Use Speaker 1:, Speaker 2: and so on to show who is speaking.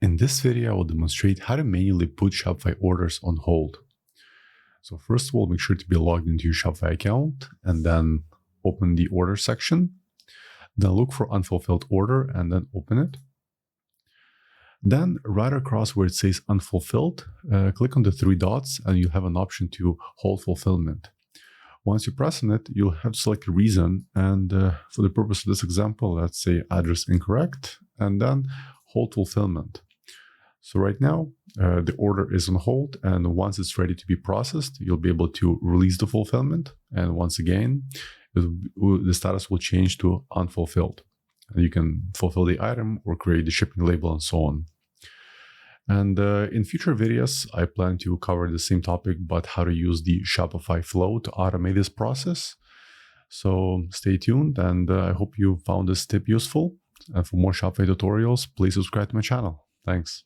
Speaker 1: In this video, I will demonstrate how to manually put Shopify orders on hold. So first of all, make sure to be logged into your Shopify account and then open the order section. Then look for unfulfilled order and then open it. Then right across where it says unfulfilled, click on the three dots and you'll have an option to hold fulfillment. Once you press on it, you'll have to select a reason. And for the purpose of this example, let's say address incorrect, and then hold fulfillment. So right now, the order is on hold, and once it's ready to be processed, you'll be able to release the fulfillment. And once again, the status will change to unfulfilled. And you can fulfill the item or create the shipping label and so on. And in future videos, I plan to cover the same topic, but how to use the Shopify flow to automate this process. So stay tuned, and I hope you found this tip useful. And for more Shopify tutorials, please subscribe to my channel. Thanks.